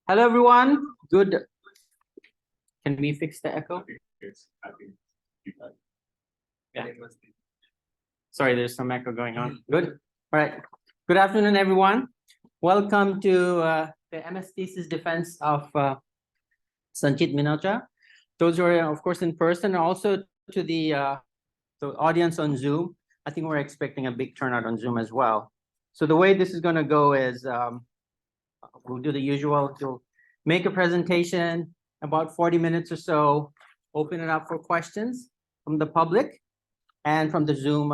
Hello, everyone. Good. Can we fix the echo? Yeah. Sorry, there's some echo going on. Good. All right. Good afternoon, everyone. Welcome to the MS thesis defense of Sanchit Minocha. Those who are, of course, in person, and also to the audience on Zoom. I think we're expecting a big turnout on Zoom as well. So the way this is going to go is we'll do the usual. You'll make a presentation, about 40 minutes or so, open it up for questions from the public and from the Zoom,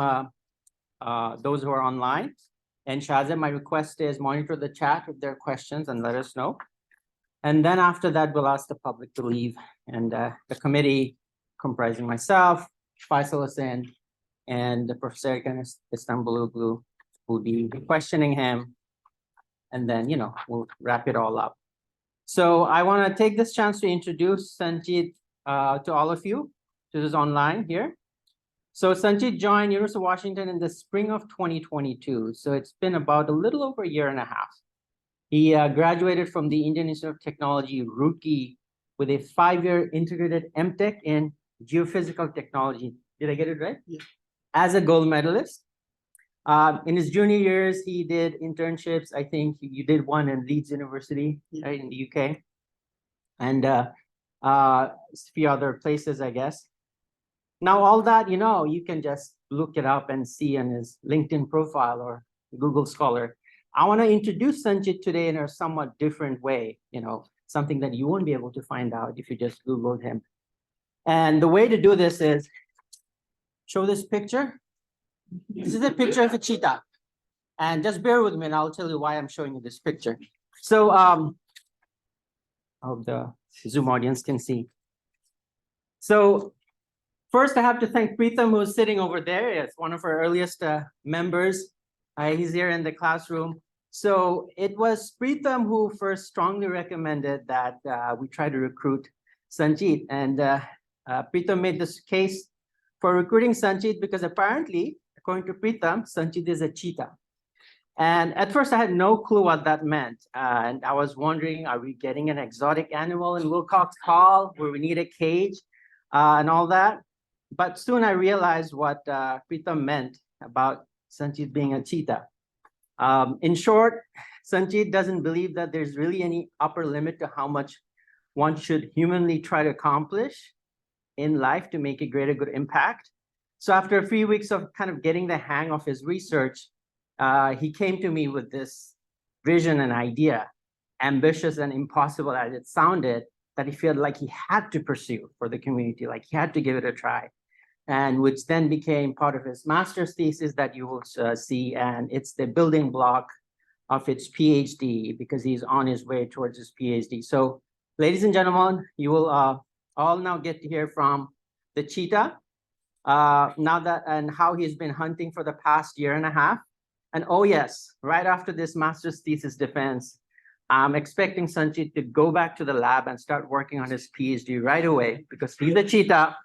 those who are online. And Shazia, my request is monitor the chat with their questions and let us know. And then after that, we'll ask the public to leave. And the committee comprising myself, Faisal Hussain, and the Professor Istanbuloglu will be questioning him. And then, we'll wrap it all up. So I want to take this chance to introduce Sanchit to all of you, to this online here. So Sanchit joined University of Washington in the spring of 2022. So it's been about a little over a year and a half. He graduated from the Indian Institute of Technology, Roorkee, with a 5-year integrated MTech in geophysical technology. Did I get it right? Yeah. As a gold medalist. In his junior years, he did internships. I think you did one in Leeds University, yeah, right, in the UK, and a few other places, I guess. Now, all that, you can just look it up and see on his LinkedIn profile or Google Scholar. I want to introduce Sanchit today in a somewhat different way, something that you won't be able to find out if you just Googled him. And the way to do this is show this picture. This is a picture of a cheetah. And just bear with me and I'll tell you why I'm showing you this picture. So I hope the Zoom audience can see. So first I have to thank Preetham, who's sitting over there. It's one of our earliest members. He's here in the classroom. So it was Preetham who first strongly recommended that we try to recruit Sanchit. And Preetham made this case for recruiting Sanchit because apparently, according to Preetham, Sanchit is a cheetah. And at first I had no clue what that meant. And I was wondering, are we getting an exotic animal in Wilcox Hall where we need a cage and all that? But soon I realized what Preetham meant about Sanchit being a cheetah. In short, Sanchit doesn't believe that there's really any upper limit to how much one should humanly try to accomplish in life to make a greater good impact. So after a few weeks of kind of getting the hang of his research, he came to me with this vision and idea, ambitious and impossible as it sounded, that he felt like he had to pursue for the community, like he had to give it a try, and which then became part of his master's thesis that you will see, and it's the building block of its PhD because he's on his way towards his PhD. So ladies and gentlemen, you will all now get to hear from the cheetah, and how he's been hunting for the past year and a half. And oh yes, right after this master's thesis defense, I'm expecting Sanchit to go back to the lab and start working on his PhD right away because he's a cheetah,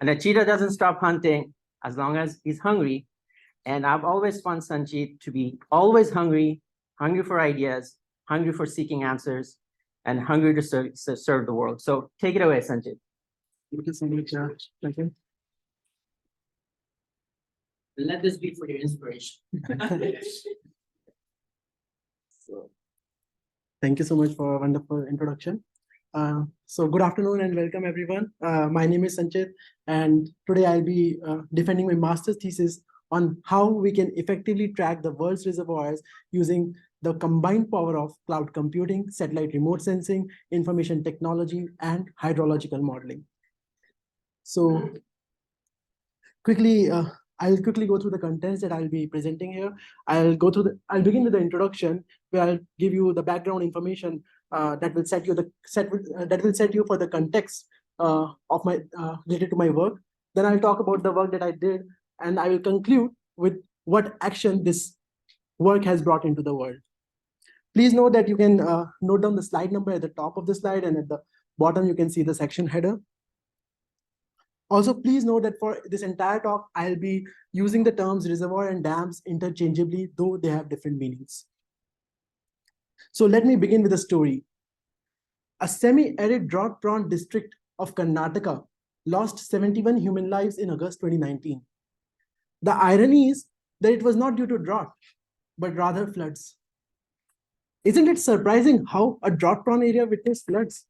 and a cheetah doesn't stop hunting as long as he's hungry. And I've always found Sanchit to be always hungry for ideas, hungry for seeking answers, and hungry to serve the world. So take it away, Sanchit. Thank you so much. Thank you. Let this be for your inspiration. Thank you so much for a wonderful introduction. So good afternoon and welcome everyone. My name is Sanchit, and today I'll be defending my master's thesis on how we can effectively track the world's reservoirs using the combined power of cloud computing, satellite remote sensing, information technology, and hydrological modeling. So I'll quickly go through the contents that I'll be presenting here. I'll begin with the introduction, where I'll give you the background information that will set you for the context of my related to my work. Then I'll talk about the work that I did, and I will conclude with what action this work has brought into the world. Please note that you can note down the slide number at the top of the slide, and at the bottom you can see the section header. Also, please note that for this entire talk, I'll be using the terms reservoir and dams interchangeably, though they have different meanings. So let me begin with a story. A semi-arid drought-prone district of Karnataka lost 71 human lives in August 2019. The irony is that it was not due to drought, but rather floods. Isn't it surprising how a drought-prone area witnessed floods?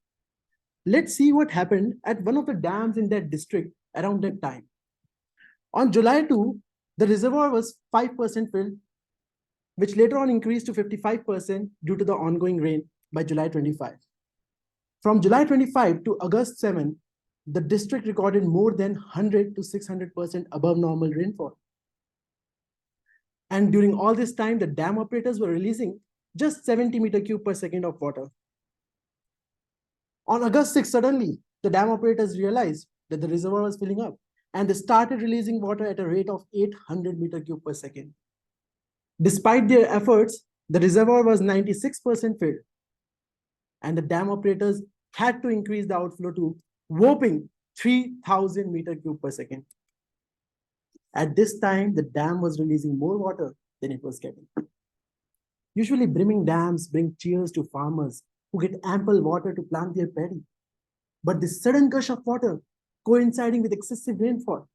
Let's see what happened at one of the dams in that district around that time. On July 2, the reservoir was 5% filled, which later on increased to 55% due to the ongoing rain by July 25. From July 25 to August 7, the district recorded more than 100 to 600% above normal rainfall. And during all this time, the dam operators were releasing just 70 meter cube per second of water. On August 6, suddenly, the dam operators realized that the reservoir was filling up, and they started releasing water at a rate of 800 meter cube per second. Despite their efforts, the reservoir was 96% filled, and the dam operators had to increase the outflow to whopping 3,000 meter cube per second. At this time, the dam was releasing more water than it was getting. Usually, brimming dams bring cheers to farmers who get ample water to plant their paddy. But this sudden gush of water, coinciding with excessive rainfall,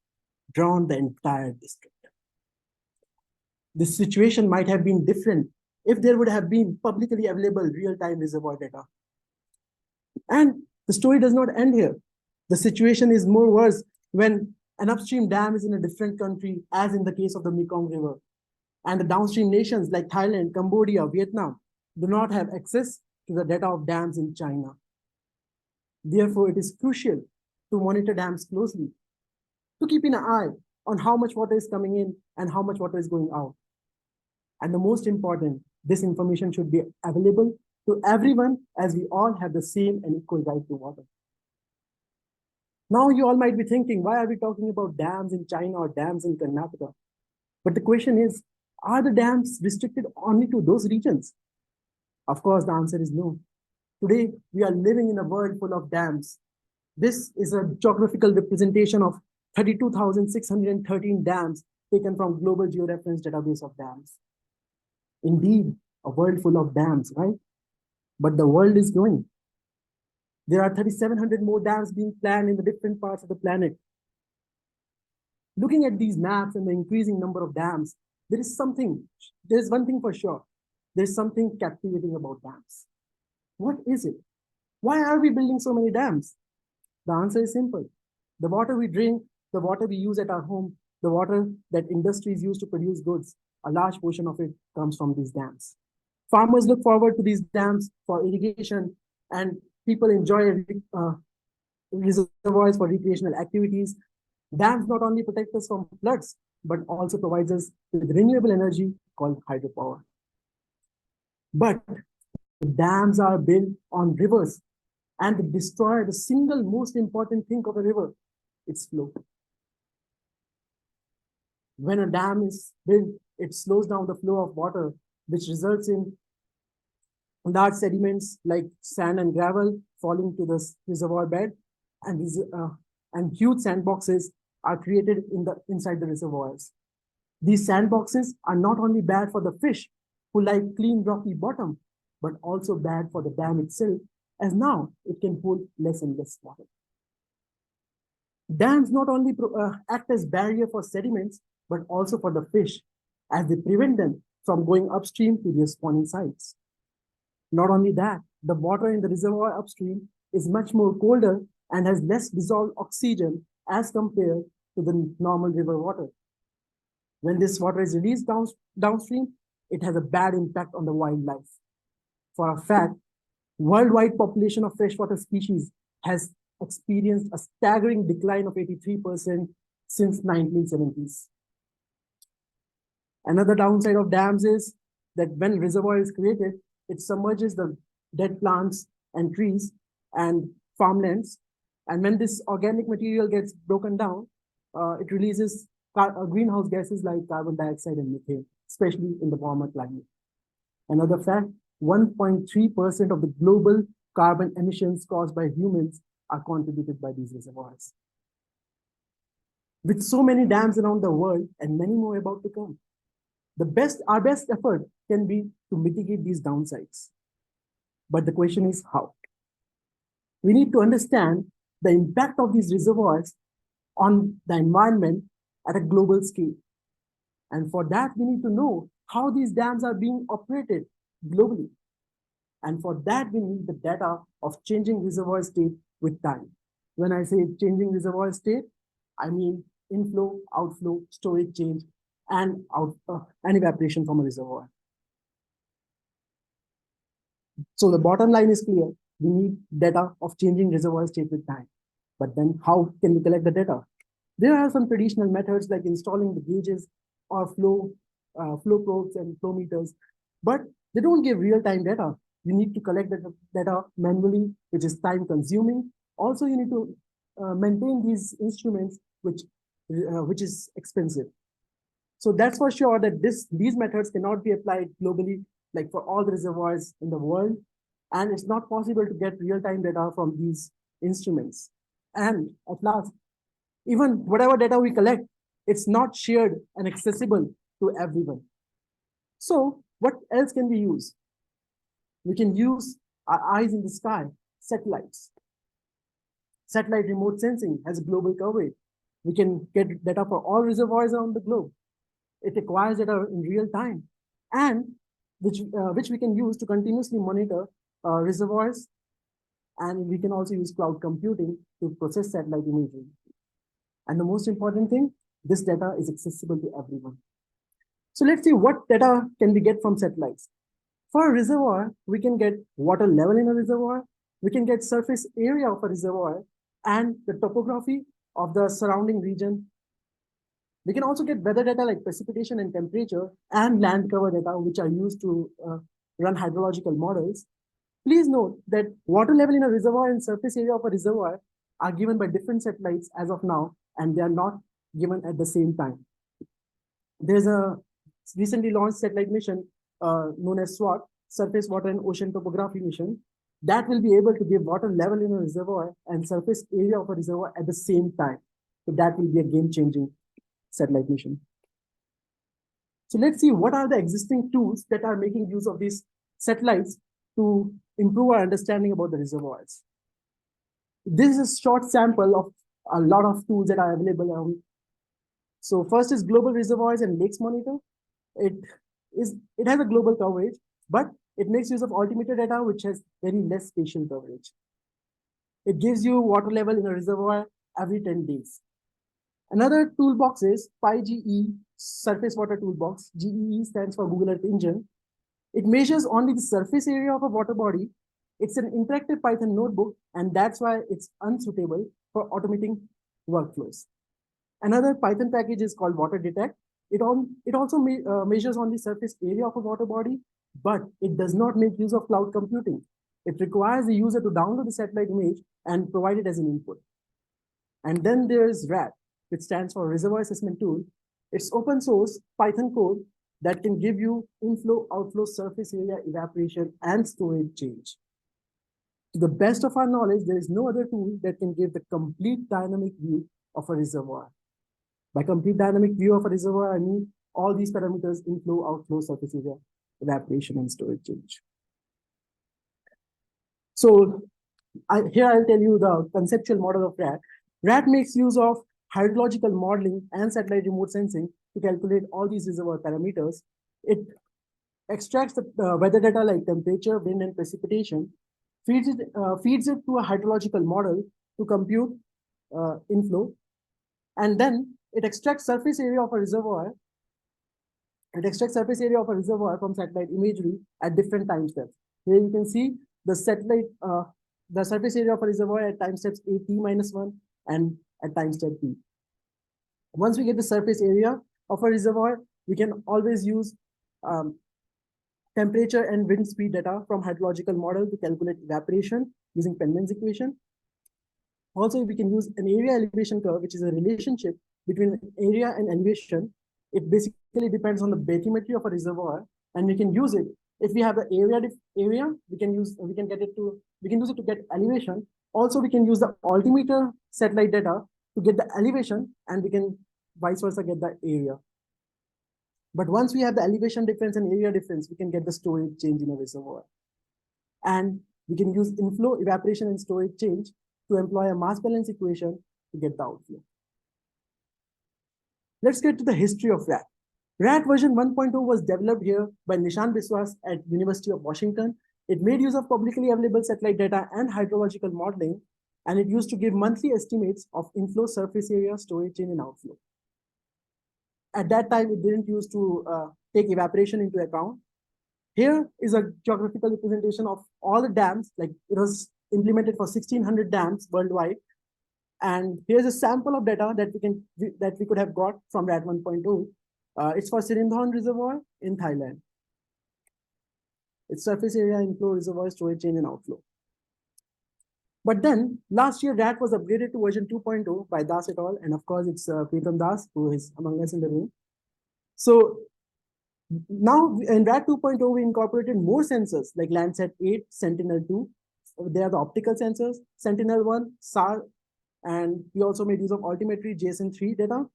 drowned the entire district. This situation might have been different if there would have been publicly available real-time reservoir data. And the story does not end here. The situation is more worse when an upstream dam is in a different country, as in the case of the Mekong River. And the downstream nations like Thailand, Cambodia, Vietnam do not have access to the data of dams in China. Therefore, it is crucial to monitor dams closely, to keep an eye on how much water is coming in and how much water is going out. And the most important, this information should be available to everyone, as we all have the same and equal right to water. Now you all might be thinking, why are we talking about dams in China or dams in Karnataka? But the question is, are the dams restricted only to those regions? Of course, the answer is no. Today, we are living in a world full of dams. This is a geographical representation of 32,613 dams taken from Global Georeference Database of Dams. Indeed, a world full of dams, right? But the world is growing. There are 3,700 more dams being planned in the different parts of the planet. Looking at these maps and the increasing number of dams, there is one thing for sure. There's something captivating about dams. What is it? Why are we building so many dams? The answer is simple. The water we drink, the water we use at our home, the water that industries use to produce goods, a large portion of it comes from these dams. Farmers look forward to these dams for irrigation, and people enjoy reservoirs for recreational activities. Dams not only protect us from floods, but also provides us with renewable energy called hydropower. But dams are built on rivers, and they destroy the single most important thing of a river, its flow. When a dam is built, it slows down the flow of water, which results in large sediments like sand and gravel falling to the reservoir bed, and huge sandboxes are created inside the reservoirs. These sandboxes are not only bad for the fish who like clean rocky bottom, but also bad for the dam itself, as now it can hold less and less water. Dams not only act as barrier for sediments, but also for the fish, as they prevent them from going upstream to their spawning sites. Not only that, the water in the reservoir upstream is much more colder and has less dissolved oxygen as compared to the normal river water. When this water is released downstream, it has a bad impact on the wildlife. For a fact, worldwide population of freshwater species has experienced a staggering decline of 83% since 1970s. Another downside of dams is that when reservoir is created, it submerges the dead plants and trees and farmlands. And when this organic material gets broken down, it releases greenhouse gases like carbon dioxide and methane, especially in the warmer climate. Another fact, 1.3% of the global carbon emissions caused by humans are contributed by these reservoirs. With so many dams around the world and many more about to come, our best effort can be to mitigate these downsides. But the question is how? we need to understand the impact of these reservoirs on the environment at a global scale. And for that, we need to know how these dams are being operated globally. And for that, we need the data of changing reservoir state with time. When I say changing reservoir state, I mean inflow, outflow, storage change, and evaporation from a reservoir. So the bottom line is clear. We need data of changing reservoir state with time. But then how can we collect the data? There are some traditional methods like installing the gauges or flow probes and flow meters, but they don't give real-time data. You need to collect the data manually, which is time consuming. Also, you need to maintain these instruments, which is expensive. So that's for sure that these methods cannot be applied globally, like for all the reservoirs in the world. And it's not possible to get real-time data from these instruments. And at last, even whatever data we collect, it's not shared and accessible to everyone. So what else can we use? We can use our eyes in the sky, satellites. Satellite remote sensing has global coverage. We can get data for all reservoirs around the globe. It acquires data in real time, and which we can use to continuously monitor reservoirs. And we can also use cloud computing to process satellite imagery. And the most important thing, this data is accessible to everyone. So let's see what data can we get from satellites. For a reservoir, we can get water level in a reservoir, we can get surface area of a reservoir, and the topography of the surrounding region. We can also get weather data like precipitation and temperature, and land cover data, which are used to run hydrological models. Please note that water level in a reservoir and surface area of a reservoir are given by different satellites as of now, and they are not given at the same time. There's a recently launched satellite mission known as SWOT, Surface Water and Ocean Topography Mission, that will be able to give water level in a reservoir and surface area of a reservoir at the same time. So that will be a game-changing satellite mission. So let's see what are the existing tools that are making use of these satellites to improve our understanding about the reservoirs. This is a short sample of a lot of tools that are available around. So first is Global Reservoirs and Lakes Monitor. It has a global coverage, but it makes use of altimeter data, which has very less spatial coverage. It gives you water level in a reservoir every 10 days. Another toolbox is PyGE Surface Water Toolbox. GEE stands for Google Earth Engine. It measures only the surface area of a water body. It's an interactive Python notebook, and that's why it's unsuitable for automating workflows. Another Python package is called Water Detect. It also measures on the surface area of a water body, but it does not make use of cloud computing. It requires the user to download the satellite image and provide it as an input. And then there's RAT, which stands for Reservoir Assessment Tool. It's open source Python code that can give you inflow, outflow, surface area, evaporation, and storage change. To the best of our knowledge, there is no other tool that can give the complete dynamic view of a reservoir. By complete dynamic view of a reservoir, I mean all these parameters: inflow, outflow, surface area, evaporation, and storage change. So here I'll tell you the conceptual model of RAT. RAT makes use of hydrological modeling and satellite remote sensing to calculate all these reservoir parameters. It extracts the weather data like temperature, wind, and precipitation, feeds it to a hydrological model to compute inflow, and then it extracts surface area of a reservoir. It extracts surface area of a reservoir from satellite imagery at different time steps. Here you can see the satellite, the surface area of a reservoir at time steps AT-1 and at time step T. Once we get the surface area of a reservoir, we can always use temperature and wind speed data from hydrological model to calculate evaporation using Penman's equation. Also, we can use an area elevation curve, which is a relationship between area and elevation. It basically depends on the bathymetry of a reservoir, and we can use it. If we have the area, we can use it to get elevation. Also, we can use the altimeter satellite data to get the elevation, and we can vice versa get the area. But once we have the elevation difference and area difference, we can get the storage change in a reservoir. And We can use inflow, evaporation, and storage change to employ a mass balance equation to get the outflow. Let's get to the history of RAT. RAT version 1.0 was developed here by Nishan Biswas at University of Washington. It made use of publicly available satellite data and hydrological modeling, and it used to give monthly estimates of inflow, surface area, storage chain, and outflow. At that time, it didn't use to take evaporation into account. Here is a geographical representation of all the dams, like it was implemented for 1,600 dams worldwide. And here's a sample of data that we could have got from RAT 1.0. It's for Sirindhorn Reservoir in Thailand. Its surface area, inflow, reservoir, storage chain, and outflow. But then last year, RAT was upgraded to version 2.0 by Das et al. And of course, it's Pritam Das, who is among us in the room. So now in RAT 2.0, we incorporated more sensors like Landsat 8, Sentinel-2. They are the optical sensors, Sentinel-1, SAR, and we also made use of altimetry JSON-3 data.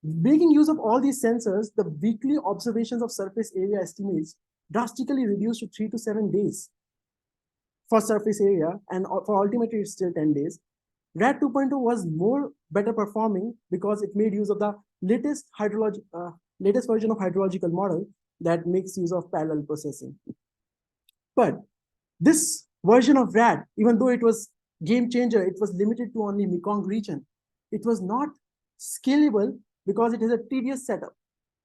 Making use of all these sensors, the weekly observations of surface area estimates drastically reduced to 3 to 7 days for surface area, and for altimetry, it's still 10 days. RAT 2.0 was better performing because it made use of the latest version of hydrological model that makes use of parallel processing. But this version of RAT, even though it was game changer, it was limited to only Mekong region. It was not scalable because it is a tedious setup.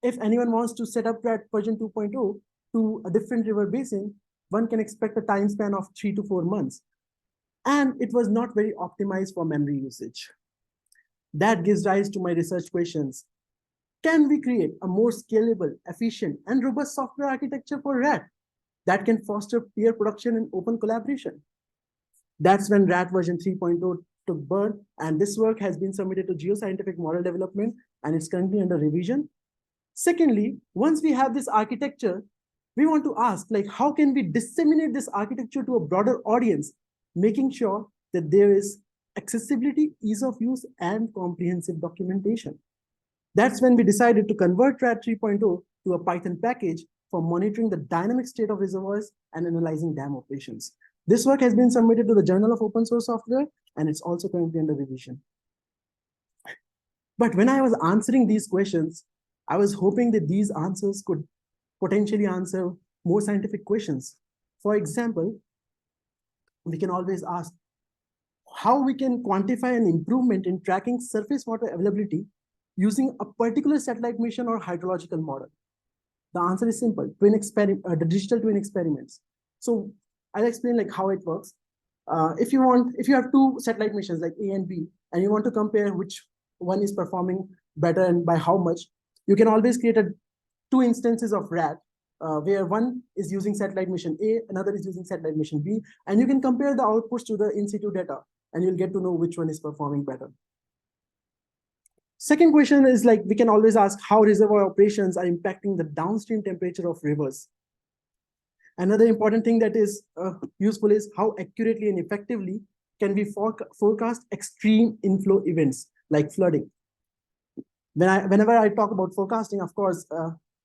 If anyone wants to set up RAT version 2.0 to a different river basin, one can expect a time span of 3 to 4 months. And it was not very optimized for memory usage. That gives rise to my research questions. Can we create a more scalable, efficient, and robust software architecture for RAT that can foster peer production and open collaboration? That's when RAT version 3.0 took birth, and this work has been submitted to geoscientific model development, and it's currently under revision. Secondly, once we have this architecture, we want to ask, like, how can we disseminate this architecture to a broader audience, making sure that there is accessibility, ease of use, and comprehensive documentation. That's when we decided to convert RAT 3.0 to a Python package for monitoring the dynamic state of reservoirs and analyzing dam operations. This work has been submitted to the Journal of Open Source Software, and it's also currently under revision. But when I was answering these questions, I was hoping that these answers could potentially answer more scientific questions. For example, we can always ask how we can quantify an improvement in tracking surface water availability using a particular satellite mission or hydrological model. The answer is simple: the digital twin experiments. So I'll explain like how it works. If you have two satellite missions like A and B, and you want to compare which one is performing better and by how much, you can always create two instances of RAT, where one is using satellite mission A, another is using satellite mission B, and you can compare the outputs to the in-situ data, and you'll get to know which one is performing better. Second question is, like, we can always ask how reservoir operations are impacting the downstream temperature of rivers. Another important thing that is useful is how accurately and effectively can we forecast extreme inflow events like flooding. Whenever I talk about forecasting, of course,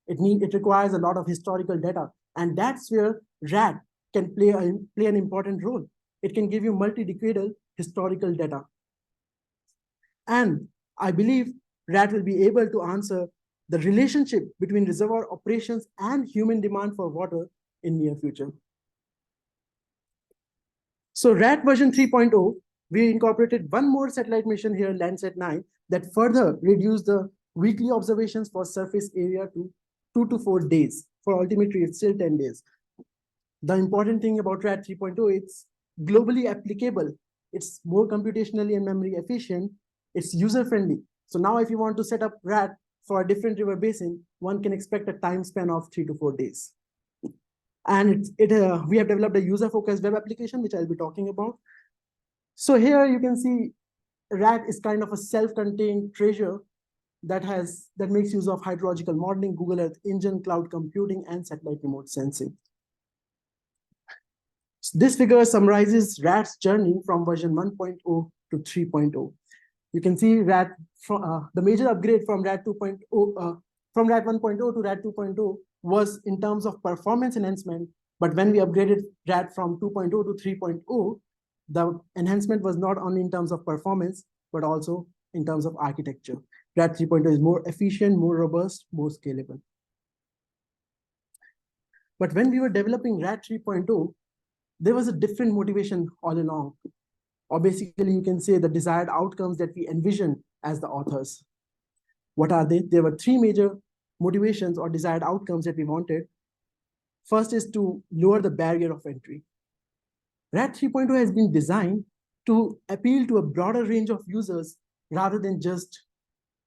it requires a lot of historical data, and that's where RAT can play an important role. It can give you multi-decadal historical data. And I believe RAT will be able to answer the relationship between reservoir operations and human demand for water in near future. So RAT version 3.0, we incorporated one more satellite mission here, Landsat 9, that further reduced the weekly observations for surface area to 2 to 4 days. For altimetry, it's still 10 days. The important thing about RAT 3.0, it's globally applicable. It's more computationally and memory efficient. It's user-friendly. So now if you want to set up RAT for a different river basin, one can expect a time span of 3 to 4 days. And we have developed a user-focused web application, which I'll be talking about. So here you can see RAT is kind of a self-contained treasure that makes use of hydrological modeling, Google Earth Engine, cloud computing, and satellite remote sensing. So this figure summarizes RAT's journey from version 1.0 to 3.0. You can see RAT the major upgrade from RAT 2.0 from RAT 1.0 to RAT 2.0 was in terms of performance enhancement But when we upgraded RAD from 2.0 to 3.0, the enhancement was not only in terms of performance, but also in terms of architecture. RAD 3.0 is more efficient, more robust, more scalable. But when we were developing RAD 3.0, there was a different motivation all along. Or basically, you can say the desired outcomes that we envisioned as the authors. What are they? There were three major motivations or desired outcomes that we wanted. First is to lower the barrier of entry. RAD 3.0 has been designed to appeal to a broader range of users rather than just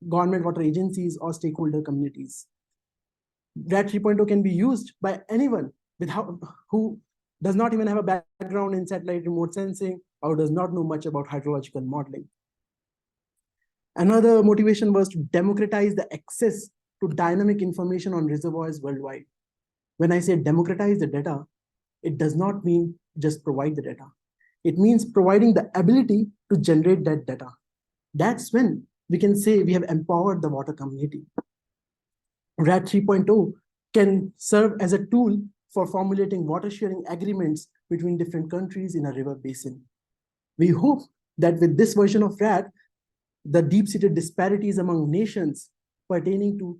government water agencies or stakeholder communities. RAD 3.0 can be used by anyone who does not even have a background in satellite remote sensing or does not know much about hydrological modeling. Another motivation was to democratize the access to dynamic information on reservoirs worldwide. When I say democratize the data, it does not mean just provide the data. It means providing the ability to generate that data. That's when we can say we have empowered the water community. RAD 3.0 can serve as a tool for formulating water sharing agreements between different countries in a river basin. We hope that with this version of RAD, the deep-seated disparities among nations pertaining to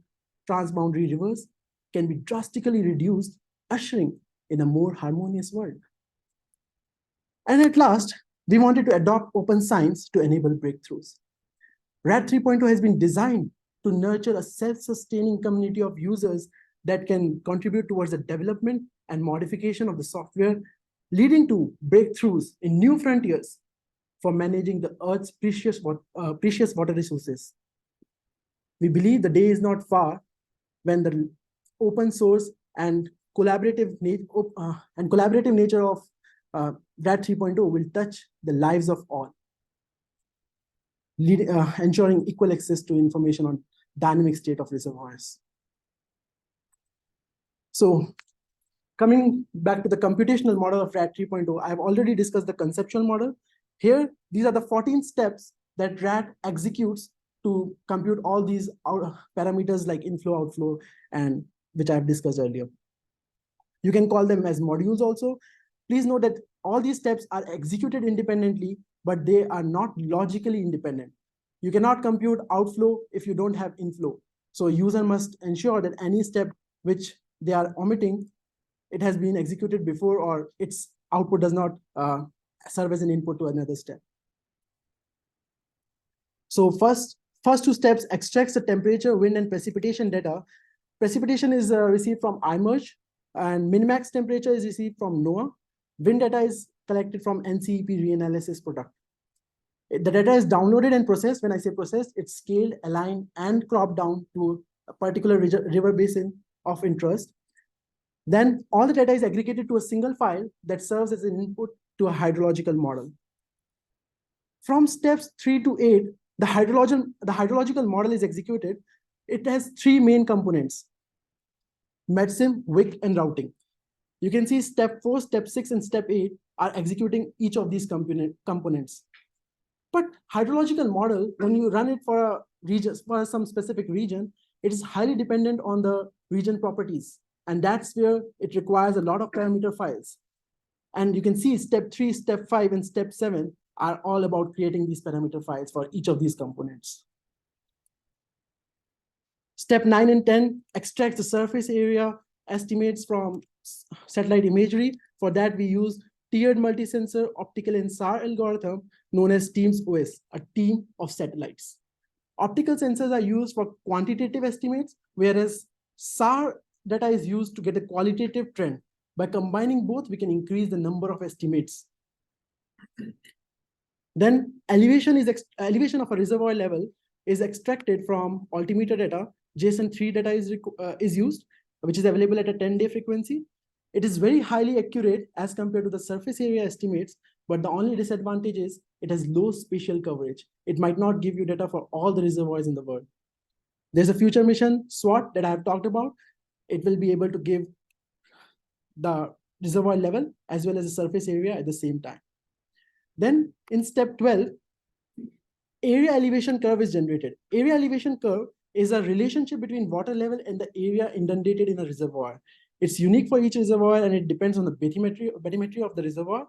transboundary rivers can be drastically reduced, ushering in a more harmonious world. And at last, we wanted to adopt open science to enable breakthroughs. RAD 3.0 has been designed to nurture a self-sustaining community of users that can contribute towards the development and modification of the software, leading to breakthroughs in new frontiers for managing the Earth's precious water resources. We believe the day is not far when the open source and collaborative nature of RAD 3.0 will touch the lives of all, ensuring equal access to information on dynamic state of reservoirs. So coming back to the computational model of RAD 3.0, I've already discussed the conceptual model. Here, these are the 14 steps that RAD executes to compute all these parameters like inflow, outflow, and which I've discussed earlier. You can call them as modules also. Please note that all these steps are executed independently, but they are not logically independent. You cannot compute outflow if you don't have inflow. So user must ensure that any step which they are omitting, it has been executed before or its output does not serve as an input to another step. So first two steps extracts the temperature, wind, and precipitation data. Precipitation is received from iMerge, and minmax temperature is received from NOAA. Wind data is collected from NCEP reanalysis product. The data is downloaded and processed. When I say processed, it's scaled, aligned, and cropped down to a particular river basin of interest. Then all the data is aggregated to a single file that serves as an input to a hydrological model. From steps 3 to 8, the hydrological model is executed. It has three main components: MedSim, WIC, and routing. You can see step 4, step 6, and step 8 are executing each of these components. But hydrological model, when you run it for a region, for some specific region, it is highly dependent on the region properties. And that's where it requires a lot of parameter files. And you can see step 3, step 5, and step 7 are all about creating these parameter files for each of these components. Step 9 and 10 extracts the surface area estimates from satellite imagery. For that, we use tiered multi-sensor optical and SAR algorithm known as TEAMS-OS, a team of satellites. Optical sensors are used for quantitative estimates, whereas SAR data is used to get a qualitative trend. By combining both, we can increase the number of estimates. Then elevation of a reservoir level is extracted from altimeter data. JSON3 data is used, which is available at a 10-day frequency. It is very highly accurate as compared to the surface area estimates, but the only disadvantage is it has low spatial coverage. It might not give you data for all the reservoirs in the world. There's a future mission, SWOT, that I have talked about. It will be able to give the reservoir level as well as the surface area at the same time. Then in step 12, area elevation curve is generated. Area elevation curve is a relationship between water level and the area inundated in a reservoir. It's unique for each reservoir and it depends on the bathymetry of the reservoir.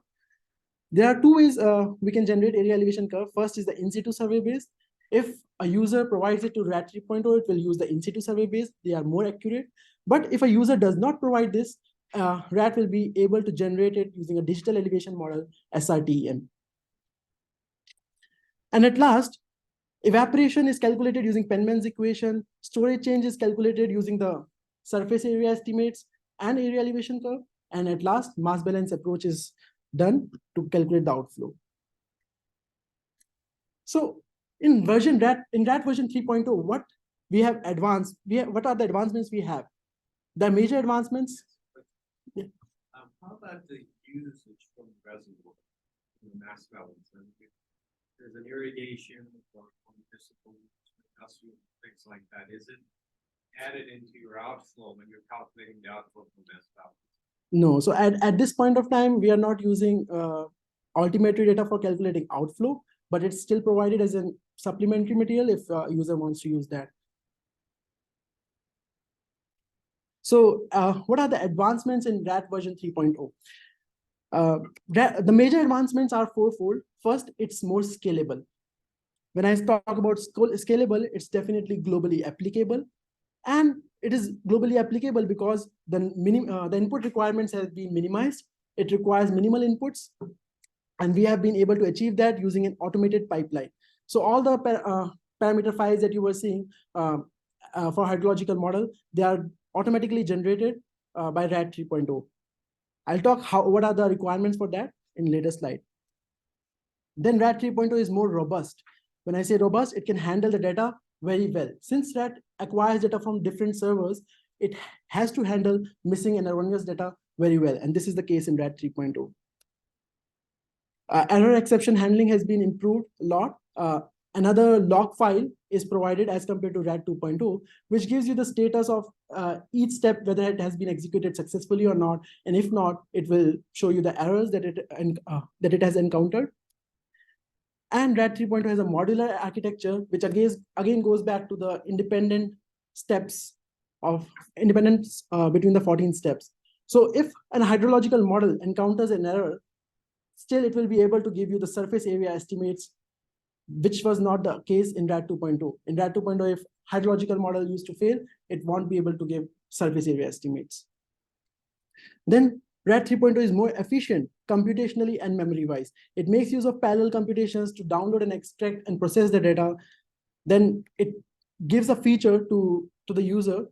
There are two ways we can generate area elevation curve. First is the in situ survey base. If a user provides it to RAD 3.0, it will use the in situ survey base. They are more accurate. But if a user does not provide this, RAD will be able to generate it using a digital elevation model, SRTEM. And at last, evaporation is calculated using Penman's equation. Storage change is calculated using the surface area estimates and area elevation curve. And at last, mass balance approach is done to calculate the outflow. So in RAD version 3.0, what we have advanced, what are the advancements we have? The major advancements. Yeah. How about the usage from the reservoir, in the mass balance? And if there's an irrigation or municipal, industrial, things like that, is it added into your outflow when you're calculating the outflow from mass balance? No, so at this point of time, we are not using altimetry data for calculating outflow, but it's still provided as a supplementary material if a user wants to use that. So what are the advancements in RAD version 3.0? The major advancements are fourfold. First, it's more scalable. When I talk about scalable, it's definitely globally applicable. And it is globally applicable because the input requirements have been minimized. It requires minimal inputs. And we have been able to achieve that using an automated pipeline. So all the parameter files that you were seeing for hydrological model, they are automatically generated by RAD 3.0. I'll talk what are the requirements for that in later slide. Then RAD 3.0 is more robust. When I say robust, it can handle the data very well. Since RAD acquires data from different servers, it has to handle missing and erroneous data very well. And this is the case in RAD 3.0. Error exception handling has been improved a lot. Another log file is provided as compared to RAD 2.0, which gives you the status of each step, whether it has been executed successfully or not. And if not, it will show you the errors that it has encountered. And RAD 3.0 has a modular architecture, which again goes back to the independent steps of independence between the 14 steps. So if a hydrological model encounters an error, still it will be able to give you the surface area estimates, which was not the case in RAD 2.0. In RAD 2.0, if hydrological model used to fail, it won't be able to give surface area estimates. Then RAD 3.0 is more efficient computationally and memory-wise. It makes use of parallel computations to download and extract and process the data. Then it gives a feature to the user.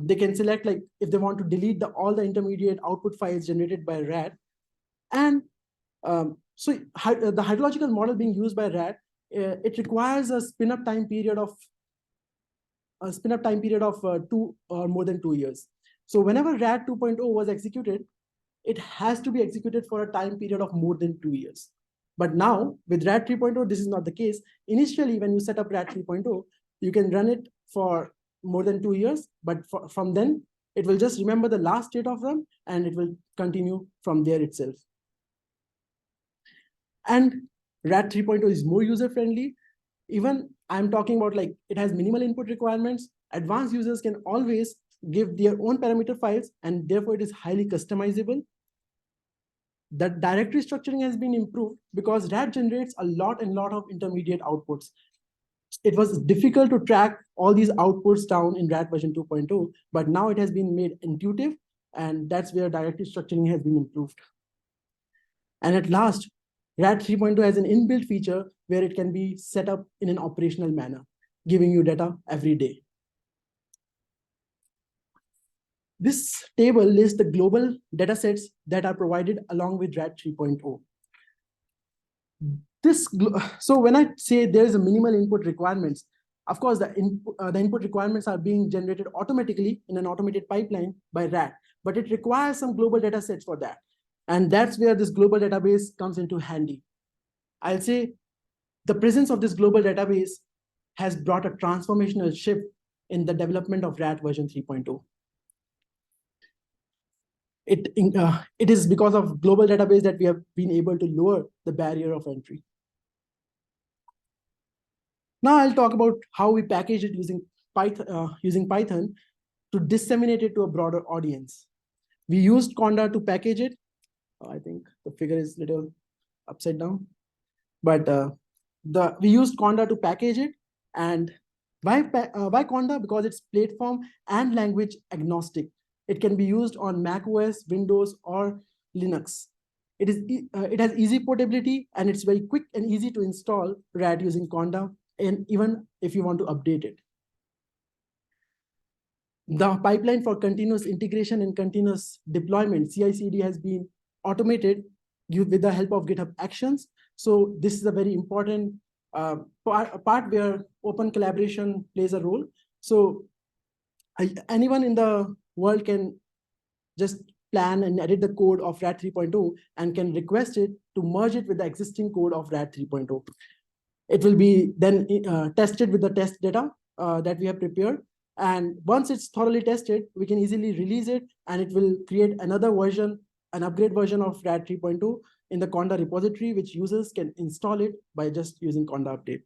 They can select like if they want to delete all the intermediate output files generated by RAD. And so the hydrological model being used by RAD, it requires a spin-up time period of 2 or more than 2 years. So whenever RAD 2.0 was executed, it has to be executed for a time period of more than 2 years. But now with RAD 3.0, this is not the case. Initially, when you set up RAD 3.0, you can run it for more than 2 years, but from then it will just remember the last state of run and it will continue from there itself. And RAD 3.0 is more user-friendly. Even I'm talking about like it has minimal input requirements. Advanced users can always give their own parameter files, and therefore it is highly customizable. The directory structuring has been improved because RAD generates a lot of intermediate outputs. It was difficult to track all these outputs down in RAD version 2.0, but now it has been made intuitive, and that's where directory structuring has been improved. And at last, RAD 3.0 has an inbuilt feature where it can be set up in an operational manner, giving you data every day. This table lists the global datasets that are provided along with RAD 3.0. So when I say there is a minimal input requirements, of course, the input requirements are being generated automatically in an automated pipeline by RAD, but it requires some global datasets for that. And that's where this global database comes into handy. I'll say the presence of this global database has brought a transformational shift in the development of RAD version 3.0. It is because of global database that we have been able to lower the barrier of entry. Now I'll talk about how we package it using Python to disseminate it to a broader audience. We used Conda to package it. I think the figure is little upside down, but we used Conda to package it. And why Conda? Because it's platform and language agnostic. It can be used on Mac OS, Windows, or Linux. It has easy portability, and it's very quick and easy to install RAD using Conda, and even if you want to update it. The pipeline for continuous integration and continuous deployment, CI/CD, has been automated with the help of GitHub Actions. So this is a very important part where open collaboration plays a role. So anyone in the world can just plan and edit the code of RAD 3.0 and can request it to merge it with the existing code of RAD 3.0. It will be then tested with the test data that we have prepared. And once it's thoroughly tested, we can easily release it, and it will create another version, an upgrade version of RAD 3.2 in the Conda repository, which users can install it by just using Conda update.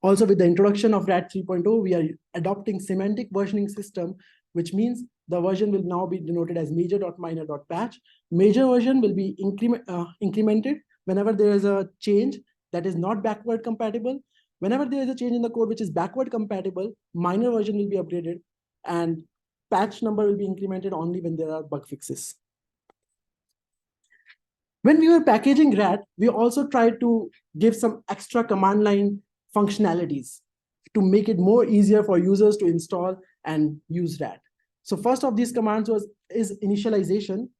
Also, with the introduction of RAD 3.0, we are adopting semantic versioning system, which means the version will now be denoted as major.minor.patch. Major version will be incremented whenever there is a change that is not backward compatible. Whenever there is a change in the code which is backward compatible, minor version will be upgraded, and patch number will be incremented only when there are bug fixes. When we were packaging RAD, we also tried to give some extra command line functionalities to make it more easier for users to install and use RAD. So first of these commands is initialization,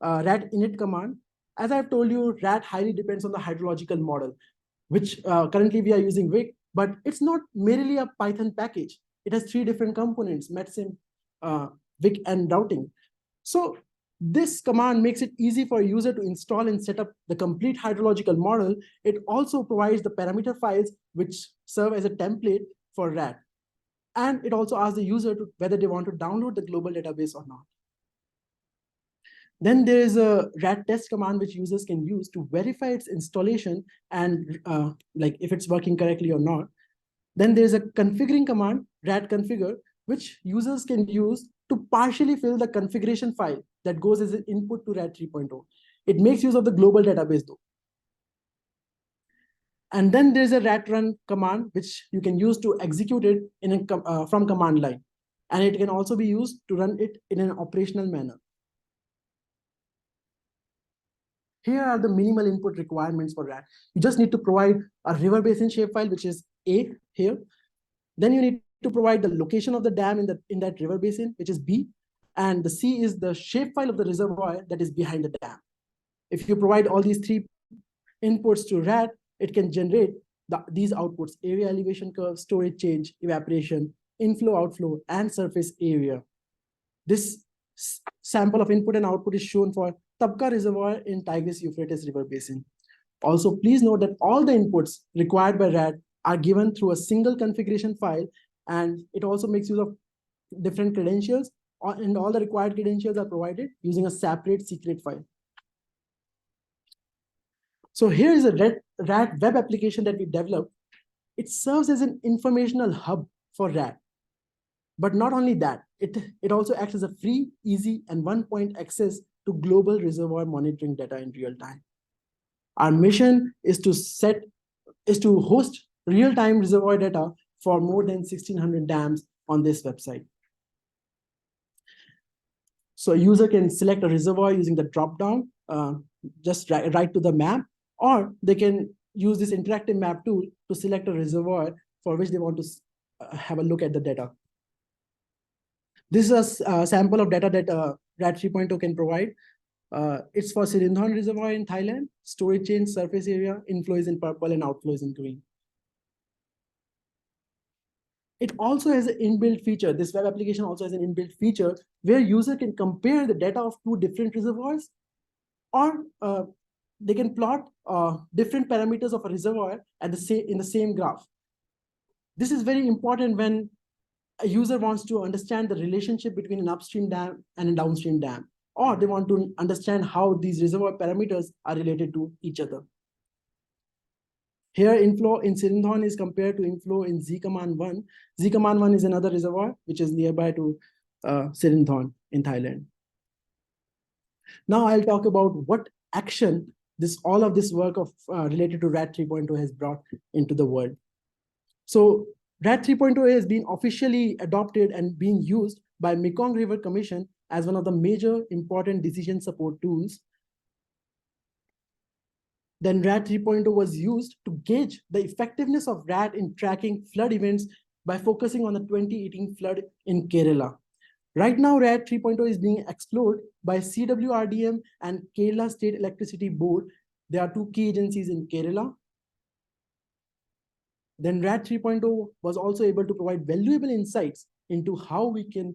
RAD init command. As I've told you, RAD highly depends on the hydrological model, which currently we are using Vic, but it's not merely a Python package. It has 3 different components: metsim, Vic, and routing. So this command makes it easy for a user to install and set up the complete hydrological model. It also provides the parameter files which serve as a template for RAD. And it also asks the user whether they want to download the global database or not. Then there is a RAD test command which users can use to verify its installation and like if it's working correctly or not. Then there's a configuring command, RAD configure, which users can use to partially fill the configuration file that goes as an input to RAD 3.0. It makes use of the global database though. And then there's a RAD run command, which you can use to execute it from command line. And it can also be used to run it in an operational manner. Here are the minimal input requirements for RAD. You just need to provide a river basin shapefile, which is A here. Then you need to provide the location of the dam in that river basin, which is B. And the C is the shapefile of the reservoir that is behind the dam. If you provide all these 3 inputs to RAD, it can generate these outputs: area elevation curve, storage change, evaporation, inflow, outflow, and surface area. This sample of input and output is shown for Tabqa Reservoir in Tigris-Euphrates River Basin. Also, please note that all the inputs required by RAD are given through a single configuration file, and it also makes use of different credentials, and all the required credentials are provided using a separate secret file. So here is a RAD web application that we developed. It serves as an informational hub for RAD. But not only that, it also acts as a free, easy, and one-point access to global reservoir monitoring data in real time. Our mission is to host real-time reservoir data for more than 1,600 dams on this website. So a user can select a reservoir using the drop-down, just right to the map, or they can use this interactive map tool to select a reservoir for which they want to have a look at the data. This is a sample of data that RAD 3.0 can provide. It's for Sirindhorn Reservoir in Thailand. Storage change, surface area, inflow is in purple and outflow is in green. It also has an inbuilt feature. This web application also has an inbuilt feature where user can compare the data of 2 different reservoirs, or they can plot different parameters of a reservoir in the same graph. This is very important when a user wants to understand the relationship between an upstream dam and a downstream dam, or they want to understand how these reservoir parameters are related to each other. Here, inflow in Sirindhorn is compared to inflow in Z-Command 1. Z-Command 1 is another reservoir which is nearby to Sirindhorn in Thailand. Now I'll talk about what action all of this work of related to RAD 3.0 has brought into the world. So RAD 3.0 has been officially adopted and being used by Mekong River Commission as one of the major important decision support tools. Then RAD 3.0 was used to gauge the effectiveness of RAD in tracking flood events by focusing on the 2018 flood in Kerala. Right now, RAD 3.0 is being explored by CWRDM and Kerala State Electricity Board. There are two key agencies in Kerala. Then RAD 3.0 was also able to provide valuable insights into how we can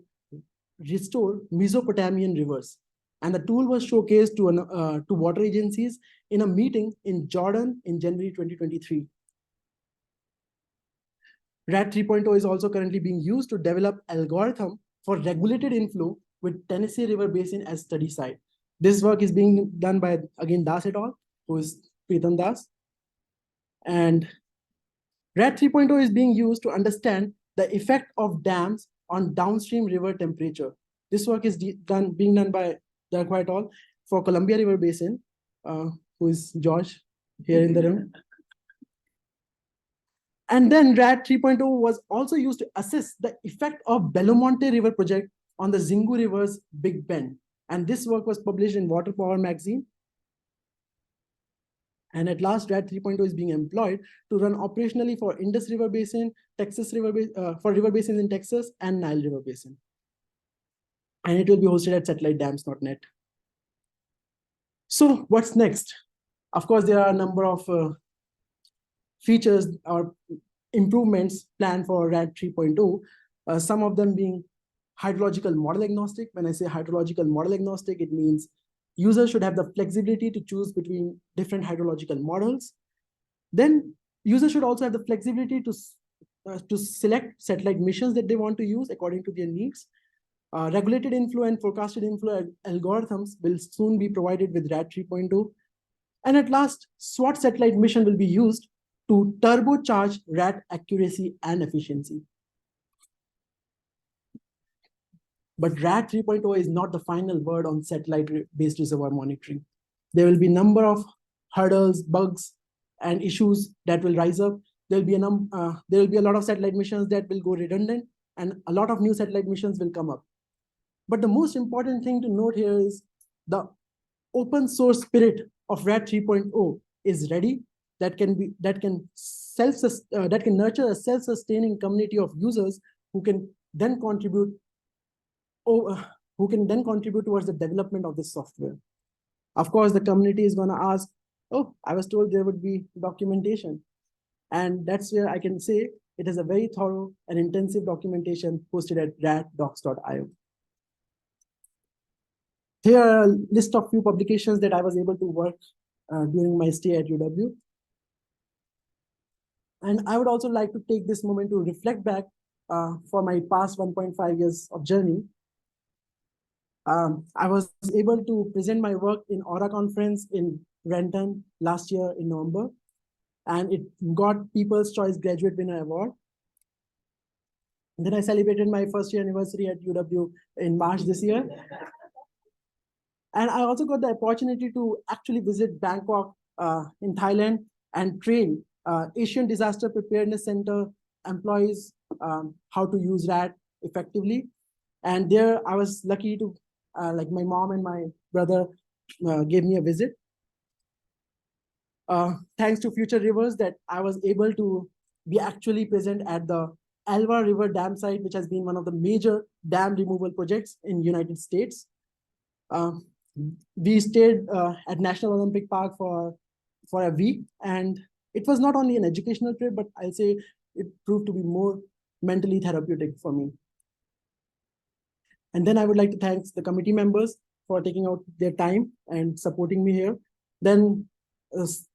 restore Mesopotamian rivers. And the tool was showcased to water agencies in a meeting in Jordan in January 2023. RAD 3.0 is also currently being used to develop algorithm for regulated inflow with Tennessee River Basin as study site. This work is being done by, again, Das et al., who is Pritam Das. And RAD 3.0 is being used to understand the effect of dams on downstream river temperature. This work is being done by Dirk et al. For Columbia River Basin, who is George here in the room. And then RAD 3.0 was also used to assess the effect of Belomonte River project on the Xingu River's Big Bend. And this work was published in Water Power magazine. And at last, RAD 3.0 is being employed to run operationally for Indus River Basin, for river basins in Texas and Nile River Basin. And it will be hosted at satellitedams.net. So what's next? Of course, there are a number of features or improvements planned for RAD 3.0, some of them being hydrological model agnostic. When I say hydrological model agnostic, it means users should have the flexibility to choose between different hydrological models. Then users should also have the flexibility to select satellite missions that they want to use according to their needs. Regulated inflow and forecasted inflow algorithms will soon be provided with RAD 3.0. And at last, SWAT satellite mission will be used to turbocharge RAD accuracy and efficiency. But RAD 3.0 is not the final word on satellite-based reservoir monitoring. There will be a number of hurdles, bugs, and issues that will rise up. There will be a lot of satellite missions that will go redundant, and a lot of new satellite missions will come up. But the most important thing to note here is the open source spirit of RAD 3.0 is ready. That can nurture a self-sustaining community of users who can then contribute towards the development of this software. Of course, the community is going to ask, oh, I was told there would be documentation. And that's where I can say it is a very thorough and intensive documentation posted at raddocs.io. Here are a list of few publications that I was able to work during my stay at UW. And I would also like to take this moment to reflect back for my past 1.5 years of journey. I was able to present my work in Aura conference in Renton last year in November, and it got People's Choice Graduate Winner Award. And then I celebrated my first year anniversary at UW in March this year. And I also got the opportunity to actually visit Bangkok in Thailand and train Asian Disaster Preparedness Center employees how to use RAD effectively. And there I was lucky to, like my mom and my brother gave me a visit. Thanks to Future Rivers that I was able to be actually present at the Alva River Dam site, which has been one of the major dam removal projects in United States. We stayed at National Olympic Park for a week, and it was not only an educational trip, but I'll say it proved to be more mentally therapeutic for me. And then I would like to thank the committee members for taking out their time and supporting me here. Then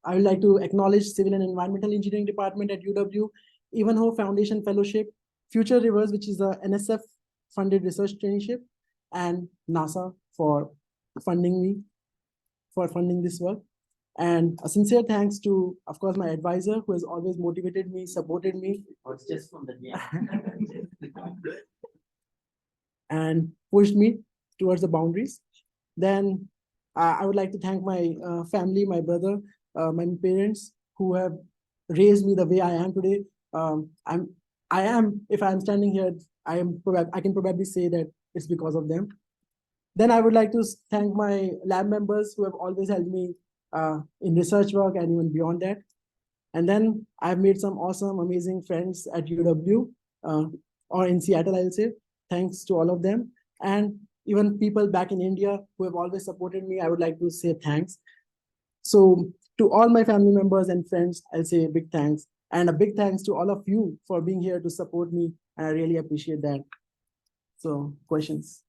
I would like to acknowledge Civil and Environmental Engineering Department at UW, Ivanhoe Foundation Fellowship, Future Rivers, which is a NSF funded research traineeship, and NASA for funding this work. And a sincere thanks to, of course, my advisor, who has always motivated me, supported me. Oh, it's just from the and pushed me towards the boundaries. Then I would like to thank my family, my brother, my parents who have raised me the way I am today. If I'm standing here, I can probably say that it's because of them. Then I would like to thank my lab members who have always helped me in research work and even beyond that. And then I've made some awesome, amazing friends at UW or in Seattle, I'll say. Thanks to all of them. And even people back in India who have always supported me, I would like to say thanks. So to all my family members and friends, I'll say a big thanks. And a big thanks to all of you for being here to support me. And I really appreciate that. So questions?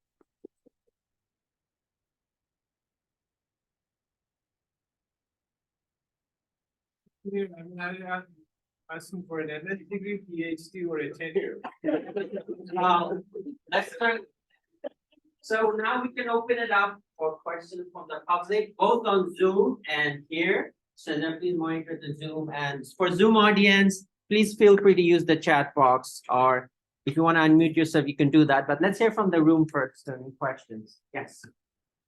I'm asking for an MS degree, PhD, or a tenure. Let's start. So now we can open it up for questions from the public, both on Zoom and here. So then please monitor the Zoom, and for Zoom audience, please feel free to use the chat box, or if you want to unmute yourself, you can do that. But let's hear from the room first. Any questions? Yes.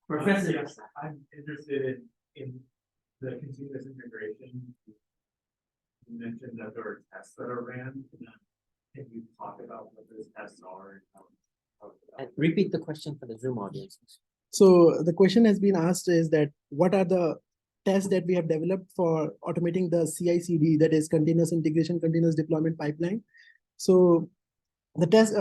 Professor. Yes, I'm interested in the continuous integration. You mentioned that there are tests that are ran. Can you talk about what those tests are? And And repeat the question for the Zoom audience. So the question has been asked is that what are the tests that we have developed for automating the CI/CD, that is continuous integration, continuous deployment pipeline? So the test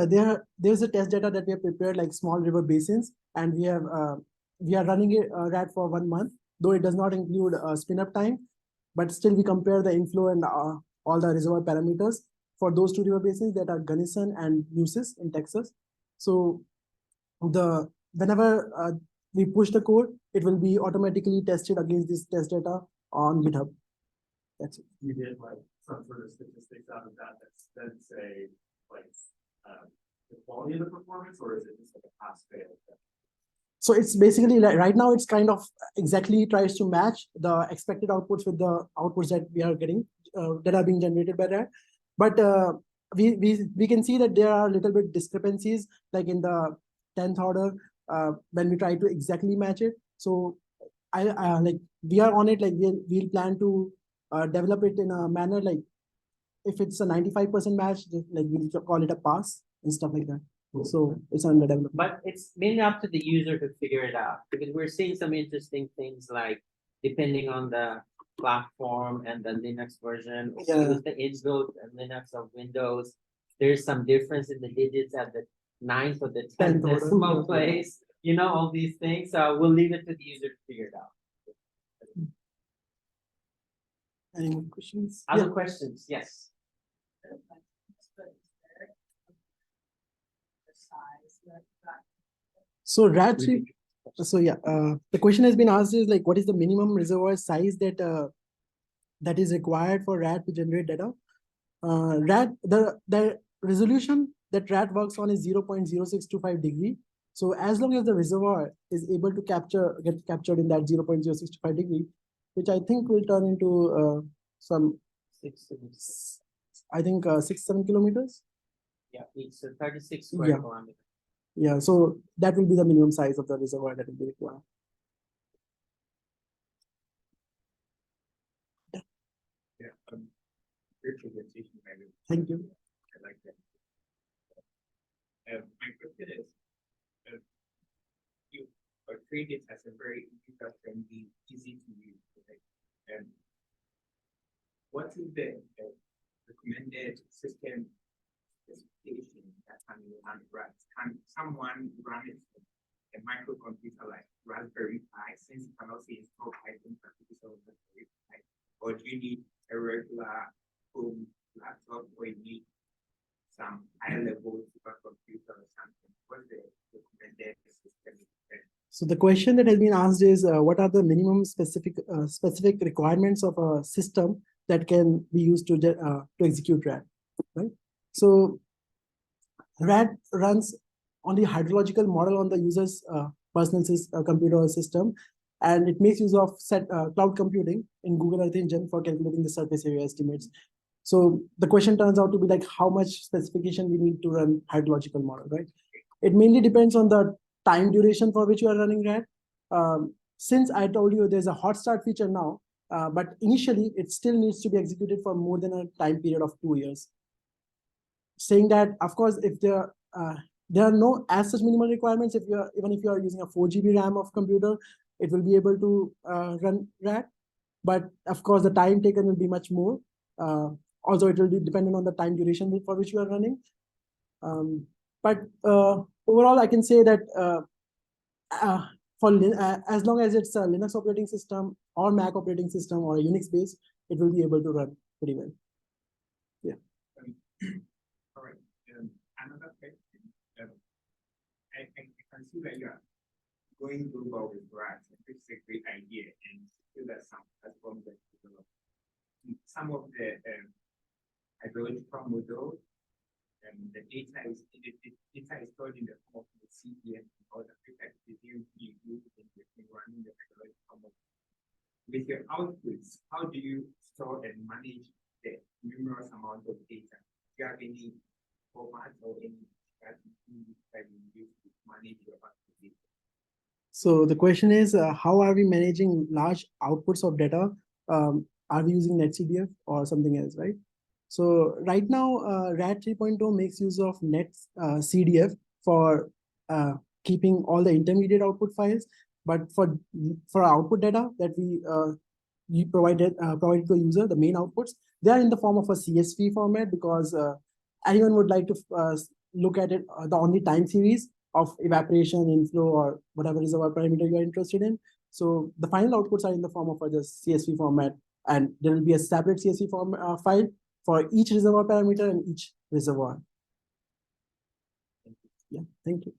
there's a test data that we have prepared, like small river basins, and we are running it RAT for 1 month, though it does not include spin up time, but still we compare the inflow and all the reservoir parameters for those two river basins, that are Gunnison and Nueces in Texas. So whenever we push the code, it will be automatically tested against this test data on GitHub. That's it. you did like some sort of statistics out of that that say like the quality of the performance, or is it just like a pass fail? So it's basically like right now it's kind of exactly tries to match the expected outputs with the outputs that we are getting that are being generated by that. But we can see that there are a little bit discrepancies, like in the 10th order when we try to exactly match it. So I like we are on it. Like we'll plan to develop it in a manner like if it's a 95% match, like we'll call it a pass and stuff like that. So it's under development. But it's mainly up to the user to figure it out, because we're seeing some interesting things, like depending on the platform and the Linux version. We Yeah. use the inbuilt and Linux of Windows. There's some difference in the digits at the 9th or the 10th 10th order. decimal place. You know, all these things. So we'll leave it to the user to figure it out. Any more questions? Other Yeah. questions? Yes. So RAD3, so yeah, the question has been asked is like, what is the minimum reservoir size that that is required for RAD to generate data? The resolution that RAD works on is 0.0625 degree. So as long as the reservoir is able to get captured in that 0.0625 degree, which I think will turn into some, I think 6-7 kilometers. Yeah, it's a 36 square Yeah. kilometers. Yeah, so that will be the minimum size of the reservoir that will be required. Yeah. Great presentation, maybe. Thank you. I like that. My question is, you are treated as a very user-friendly, easy to use, right? And what is the recommended system specification that can be run? Can someone run it a microcomputer like Raspberry Pi, since you can also install Python particular on Raspberry Pi, or do you need a regular home laptop, or you need some high-level supercomputer or something? What's the recommended system? So the question that has been asked is, what are the minimum specific requirements of a system that can be used to execute RAD, right? So RAD runs on the hydrological model on the user's personal computer or system, and it makes use of cloud computing in Google Earth Engine for calculating the surface area estimates. So the question turns out to be like, how much specification we need to run hydrological model, right? It mainly depends on the time duration for which you are running RAT. Since I told you there's a hot start feature now, but initially it still needs to be executed for more than a time period of 2 years. Saying that, of course, if there are no as such minimal requirements, even if you are using a 4 GB RAM of computer, it will be able to run RAT. But of course, the time taken will be much more. Also, it will be dependent on the time duration for which you are running. But overall, I can say that as long as it's a Linux operating system or Mac operating system or a Unix base, it will be able to run pretty well. All right. Another question. I can see that you are going global with RAT, which is a great idea, and still there's some platforms that develop. Some of the hydrological models, the data is stored in the form of the CDF or the data is used in running the hydrological model. With your outputs, how do you store and manage the numerous amount of data? Do you have any format or any strategy that you use to manage your output data? So the question is, how are we managing large outputs of data? Are we using NetCDF or something else, right? So right now, RAT 3.0 makes use of NetCDF for keeping all the intermediate output files. But for output data that we provided to the user, the main outputs, they are in the form of a CSV format, because anyone would like to look at it, the only time series of evaporation, inflow, or whatever reservoir parameter you are interested in. So the final outputs are in the form of a just CSV format, and there will be a separate CSV file for each reservoir parameter and each reservoir. Yeah, thank you.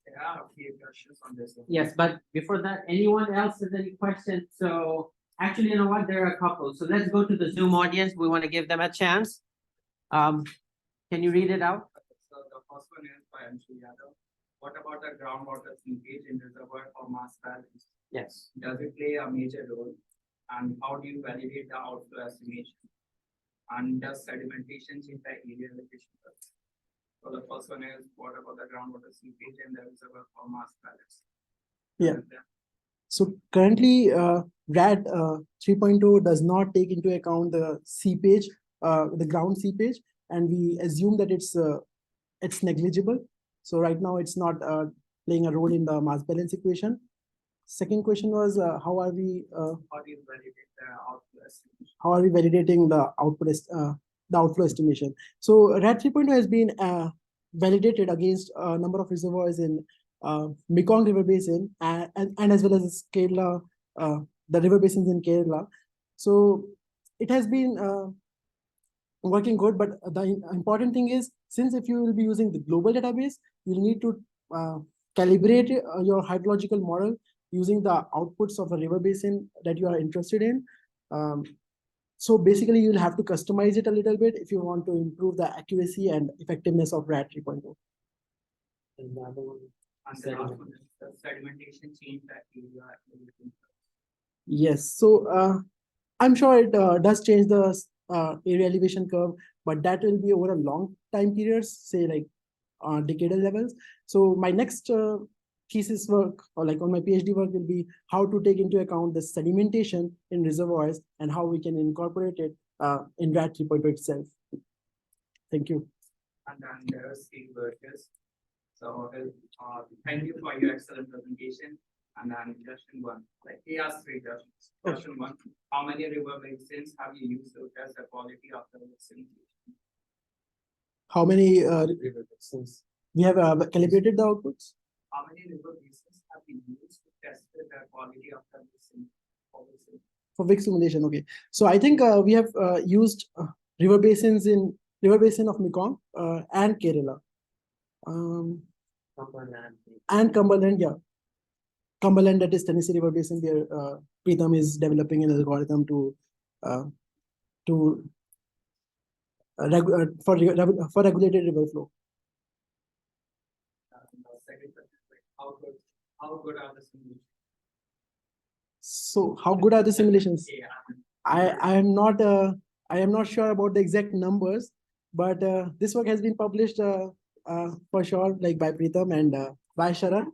Yeah, okay, questions on this. Yes, but before that, anyone else has any questions? So actually, you know what? There are a couple. So let's go to the Zoom audience. We want to give them a chance. Can you read it out? So the first one is by Anshu Yadav. What about the groundwater seepage in reservoir or mass balance? Yes. Does it play a major role? And how do you validate the outflow estimation? And does sedimentation change the area allocation? So the first one is, what about the groundwater seepage in the reservoir or mass balance? Yeah. So currently, RAD 3.0 does not take into account the seepage, the ground seepage, and we assume that it's negligible. So right now, it's not playing a role in the mass balance equation. Second question was, how are we? How do you validate the outflow estimation? How are we validating the outflow estimation? So RAD 3.0 has been validated against a number of reservoirs in Mekong River Basin and as well as Kerala, the river basins in Kerala. So it has been working good, but the important thing is, since if you will be using the global database, you'll need to calibrate your hydrological model using the outputs of a river basin that you are interested in. So basically, you'll have to customize it a little bit if you want to improve the accuracy and effectiveness of RAD 3.0. And the last one is the sedimentation change that you are looking for. Yes, so I'm sure it does change the area elevation curve, but that will be over a long time periods, say like decadal levels. So my next thesis work, or like on my PhD work, will be how to take into account the sedimentation in reservoirs and how we can incorporate it in RAD 3.0 itself. Thank you. And then there are state workers. So thank you for your excellent presentation. And then question one, like he asked 3 questions. Question one, how many river basins have you used to test the quality of the sedimentation? How many river basins? We have calibrated the outputs. How many river basins have you used to test the quality of the sedimentation? For big simulation, okay. So I think we have used river basins in river basin of Mekong and Kerala. And Cumberland, yeah. Cumberland, that is Tennessee River Basin, where Pritham is developing an algorithm for regulated river flow. Second question, like how good are the simulations? So how good are the simulations? Yeah. I am not sure about the exact numbers, but this work has been published for sure, like by Pritam and by Sharan.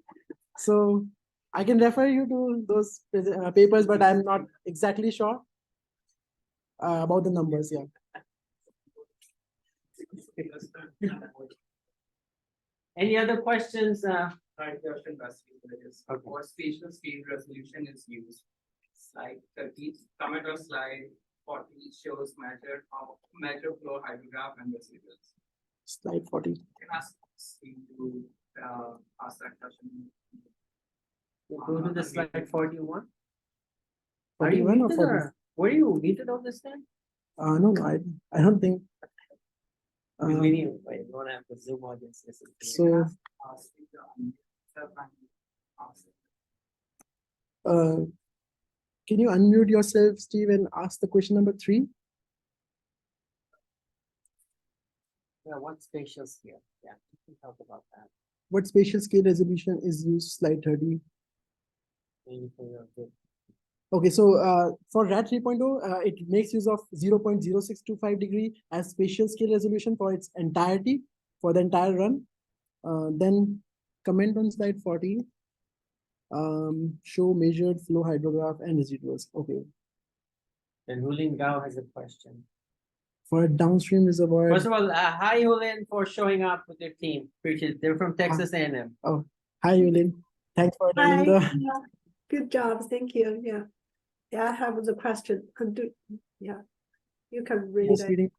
So I can refer you to those papers, but I'm not exactly sure about the numbers. Yeah. Any other questions? Question is Okay. what spatial scale resolution is used? Slide 30, comment on slide 40 shows measure flow hydrograph and residuals. Slide 40. Can ask Steve to ask that question. Go to the slide 41. Are you 41 or muted 40? or were you muted all this time? No, I don't think. Because we need, wait, we want to have the Zoom audience listen. So, Steve to unmute himself and ask. can you unmute yourself, Steve, and ask the question number 3? Yeah, what spatial scale? Yeah, we can talk about that. What spatial scale resolution is used? Slide 30. Maybe for your good. Okay, so for RAD 3.0, it makes use of 0.0625 degree as spatial scale resolution for its entirety, for the entire run. Then comment on slide 40. Show measured flow hydrograph and residuals. Okay. Then Hulin Gao has a question. For a downstream reservoir. First of all, hi Hulin for showing up with your team. Appreciate it. They're from Texas A&M. Hi, Yulin. Thanks for Hi, attending the. yeah, good job, thank you, yeah. Yeah, I have the question, yeah, you can read Just it. reading.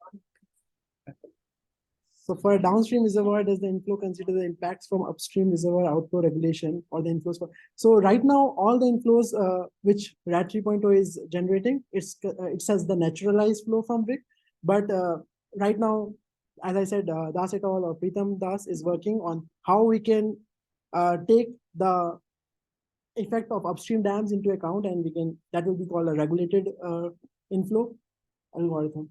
So for a downstream reservoir, does the inflow consider the impacts from upstream reservoir outflow regulation or the inflows for? So right now, all the inflows which RAD 3.0 is generating, it says the naturalized flow from brick. But right now, as I said, Das et al. Or Pritam Das is working on how we can take the effect of upstream dams into account, and that will be called a regulated inflow algorithm.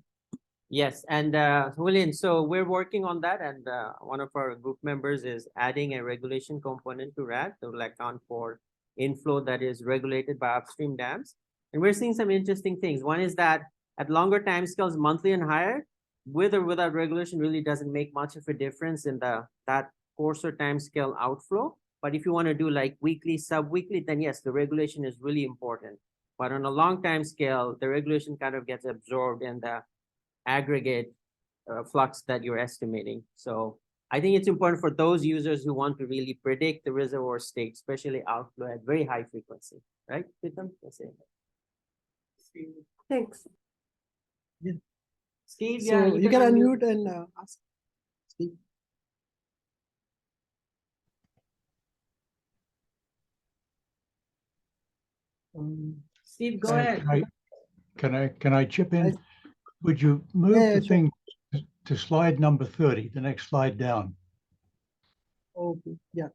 Yes, and Julian, so we're working on that, and one of our group members is adding a regulation component to RAD to account for inflow that is regulated by upstream dams. And we're seeing some interesting things. One is that at longer timescales, monthly and higher, with or without regulation really doesn't make much of a difference in that coarser timescale outflow. But if you want to do like weekly, sub-weekly, then yes, the regulation is really important. But on a long time scale, the regulation kind of gets absorbed in the aggregate flux that you're estimating. So I think it's important for those users who want to really predict the reservoir state, especially outflow at very high frequency, right? Thanks. Steve, So yeah, you can unmute and ask. Steve. Steve, go ahead. Can I chip in? Right. Would you move Yeah, the sure. thing to slide number 30, the next slide down? Okay, yeah.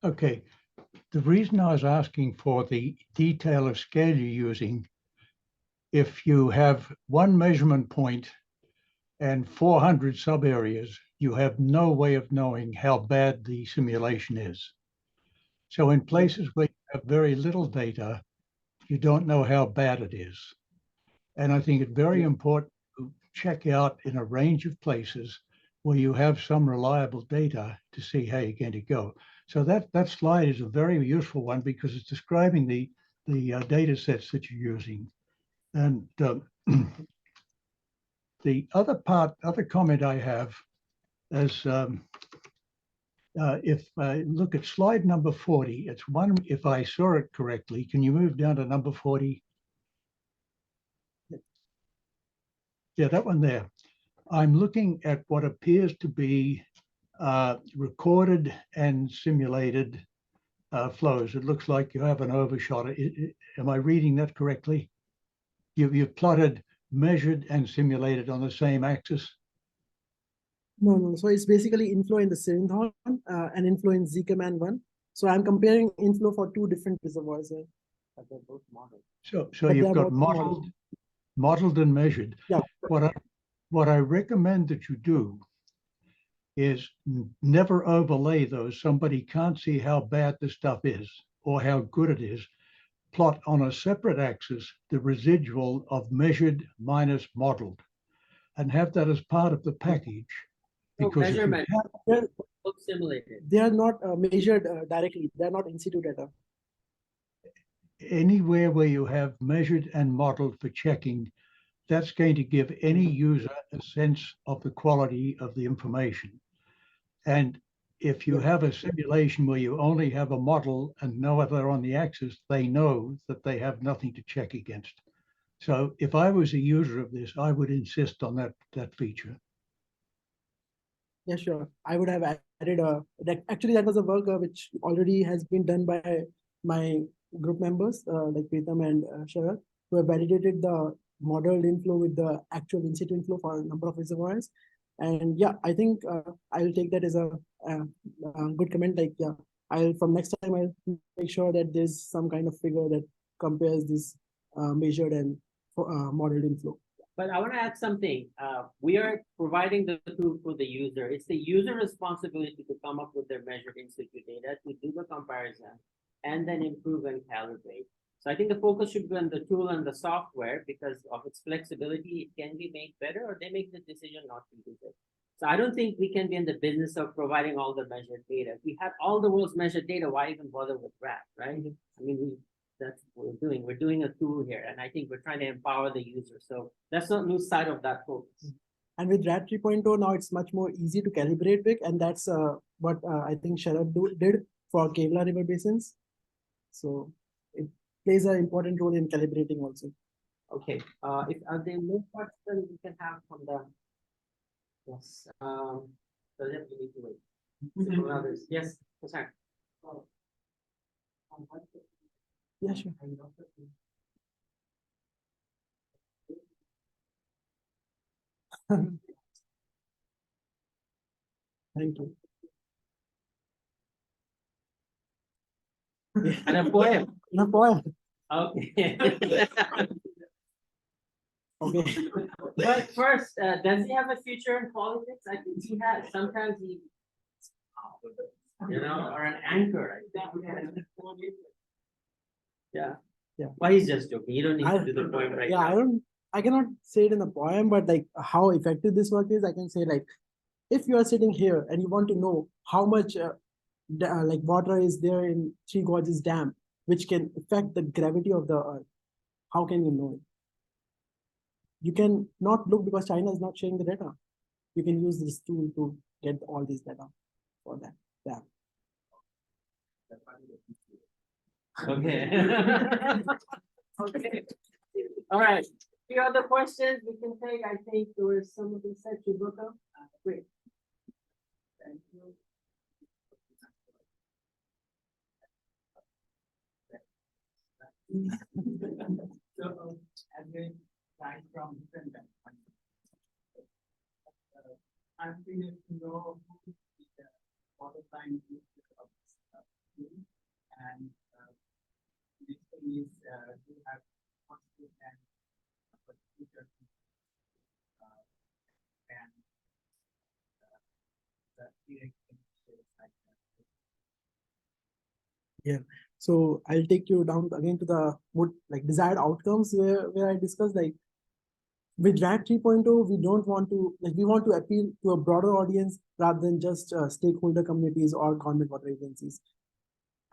Okay. The reason I was asking for the detail of scale you're using, if you have one measurement point and 400 sub areas, you have no way of knowing how bad the simulation is. So in places where you have very little data, you don't know how bad it is. And I think it's very important to check out in a range of places where you have some reliable data to see how you're going to go. So that slide is a very useful one because it's describing the data sets that you're using. And the other comment I have is if I look at slide number 40, it's one, if I saw it correctly, can you move down to number 40? Yeah, that one there. I'm looking at what appears to be recorded and simulated flows. It looks like you have an overshot. Am I reading that correctly? You've plotted, measured, and simulated on the same axis? No. So it's basically inflow in the Sirindhorn and inflow in Zcaman 1. So I'm comparing inflow for two different reservoirs here. But they're both modeled. So But you've they're got both modeled and measured. Yeah. What I recommend that you do is never overlay those. Somebody can't see how bad the stuff is or how good it is. plot on a separate axis the residual of measured minus modeled and have that as part of the package. No, Because if you measurement. have Look simulated. They are not measured directly. They are not in situ data. anywhere where you have measured and modeled for checking, that's going to give any user a sense of the quality of the information. And if you have a simulation where you only have a model and no other on the axis, they know that they have nothing to check against. So if I was a user of this, I would insist on that feature. Yeah, sure. I would have added that actually that was a work which already has been done by my group members like Pritam and Sharad, who have validated the modeled inflow with the actual in situ inflow for a number of reservoirs. And yeah, I think I will take that as a good comment. Like, yeah, I'll from next time I'll make sure that there's some kind of figure that compares this measured and modeled inflow. But I want to add something. We are providing the tool for the user. It's the user responsibility to come up with their measured in situ data, to do the comparison, and then improve and calibrate. So I think the focus should be on the tool and the software because of its flexibility. It can be made better, or they make the decision not to use it. So I don't think we can be in the business of providing all the measured data. If we have all the world's measured data, why even bother with graph, right? I mean, that's what we're doing. We're doing a tool here, and I think we're trying to empower the user. So let's not lose sight of that focus. And with RAD 3.0, now it's much more easy to calibrate with, and that's what I think Sharad did for Kevlar River basins. So it plays an important role in calibrating also. Okay, if are there more questions we can have from the yes, so then we need to wait. So others, yes, sorry. Yeah, sure. Thank you. And a poem. No poem. Okay. Okay. But first, does he have a future in politics? I think he has. Sometimes he, or an anchor. I think. Yeah. Yeah. Well, he's just joking. You don't need to do the poem right Yeah, now. I cannot say it in a poem, but like how effective this work is, I can say like, if you are sitting here and you want to know how much like water is there in Three Gorges Dam, which can affect the gravity of the earth, how can you know it? You can not look because China is not sharing the data. You can use this tool to get all this data for that dam. Okay. Okay. All right. Few other questions we can take. I think there was some of them said to book up. Great. Thank you. So, as we try from different I'm curious to know who is the water science of this and next thing is you have positive and future and the direct like that. Yeah. So I'll take you down again to the more like desired outcomes where I discussed like with RAD 3.0, we don't want to like we want to appeal to a broader audience rather than just stakeholder communities or government water agencies.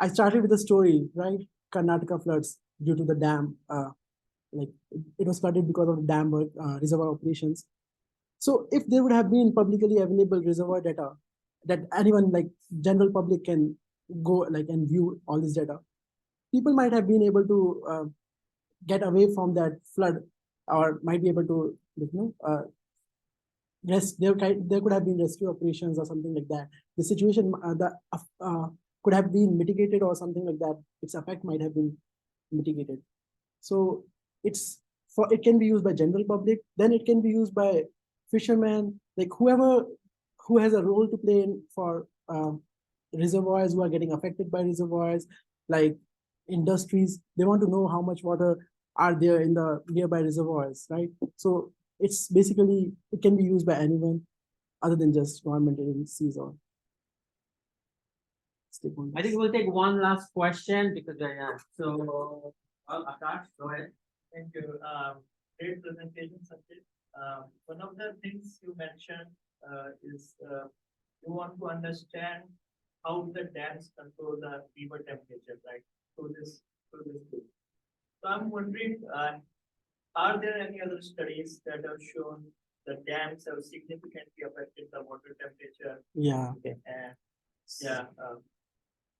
I started with a story, right? Karnataka floods due to the dam. Like it was flooded because of the dam reservoir operations. So if there would have been publicly available reservoir data that anyone like general public can go like and view all this data, people might have been able to get away from that flood, or might be able to there could have been rescue operations or something like that. The situation could have been mitigated or something like that. Its effect might have been mitigated. So it can be used by general public, then it can be used by fishermen, like whoever who has a role to play in for reservoirs, who are getting affected by reservoirs, like industries. They want to know how much water are there in the nearby reservoirs, right? So it's basically, it can be used by anyone other than just government agencies or stakeholders. I think we'll take one last question because so Well, Akash, go ahead. Thank you. Great presentation, Sanjay. One of the things you mentioned is you want to understand how the dams control the river temperature, right? Through this tool. So I'm wondering, are there any other studies that have shown the dams have significantly affected the water temperature? Yeah. And yeah,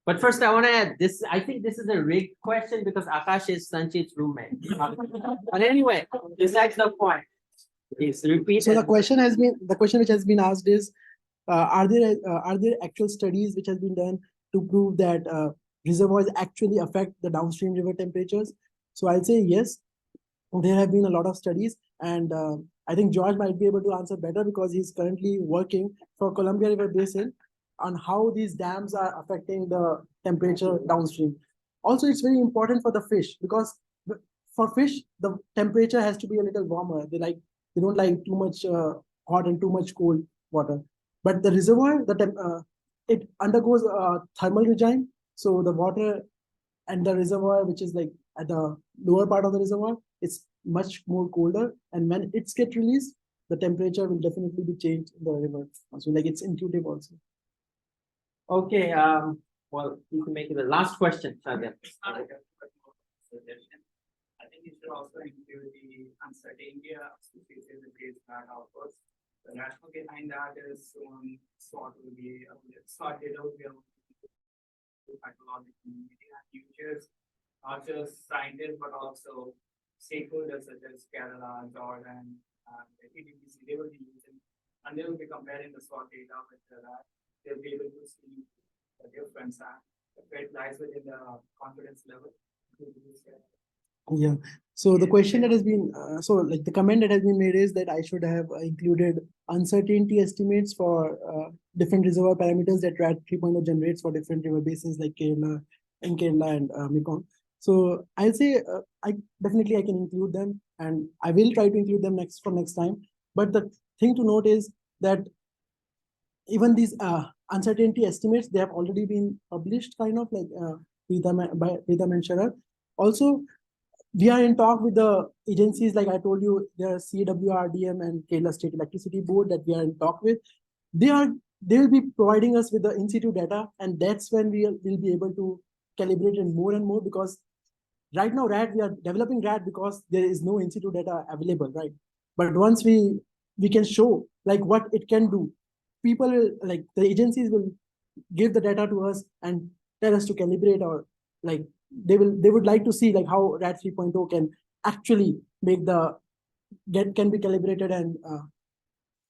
But first, I want to add this. I think this is a rigged question because Akash is Sanchit's roommate. But anyway, besides the point. Please repeat. So the and- question which has been asked is, are there actual studies which has been done to prove that reservoirs actually affect the downstream river temperatures? So I'll say yes, there have been a lot of studies, and I think George might be able to answer better because he's currently working for Columbia River Basin on how these dams are affecting the temperature downstream. Also, it's very important for the fish because for fish, the temperature has to be a little warmer. They don't like too much hot and too much cold water. But the reservoir, it undergoes a thermal regime. So the water and the reservoir, which is like at the lower part of the reservoir, it's much more colder. And when it's get released, the temperature will definitely be changed in the river. So like it's intuitive also. Okay, well, you can make it the last question, Sadia. suggestion. I think you should also include the uncertainty associated with these bad outputs. The rationale behind that is sort of the started out with psychological community and users, not just scientists, but also stakeholders such as Kerala, Jordan, the EDPC. They will be using, and they will be comparing the SWOT data with that. They'll be able to see the difference and if it lies within the confidence level. Yeah. So the question that has been, the comment that has been made is that I should have included uncertainty estimates for different reservoir parameters that RAD 3.0 generates for different river basins like Kerala and Mekong. So I'll say I can include them, and I will try to include them next time. But the thing to note is that even these uncertainty estimates, they have already been published, kind of like by Pritham and Sharad. Also, we are in talk with the agencies, like I told you, there are CWRDM and Kerala State Electricity Board that we are in talk with. They will be providing us with the in situ data, and that's when we will be able to calibrate it more and more, because right now we are developing RAD because there is no in situ data available, right? But once we can show like what it can do, people will, like the agencies will give the data to us and tell us to calibrate, or like they would like to see like how RAD 3.0 can actually make can be calibrated, and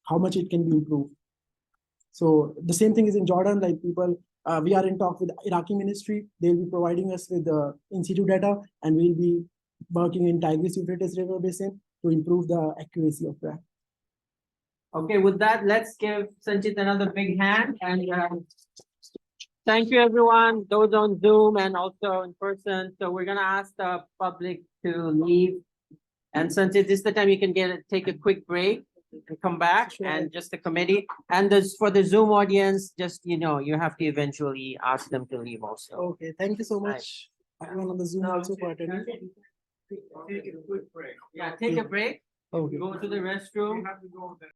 how much it can be improved. So the same thing is in Jordan, like we are in talk with Iraqi ministry. They'll be providing us with the in situ data, and we'll be working in Tigris-Euphrates River Basin to improve the accuracy of that. Okay, with that, let's give Sanchit another big hand, and thank you everyone, those on Zoom and also in person. So we're gonna ask the public to leave. And Sanchit, this is the time you can take a quick break and come back, Sure. and just the committee. And for the Zoom audience, just, you have to eventually ask them to leave also. Okay, thank you so much, everyone on the Zoom also for attending. Take a quick break. Yeah, take a break, Okay. go to the restroom. We have to go there.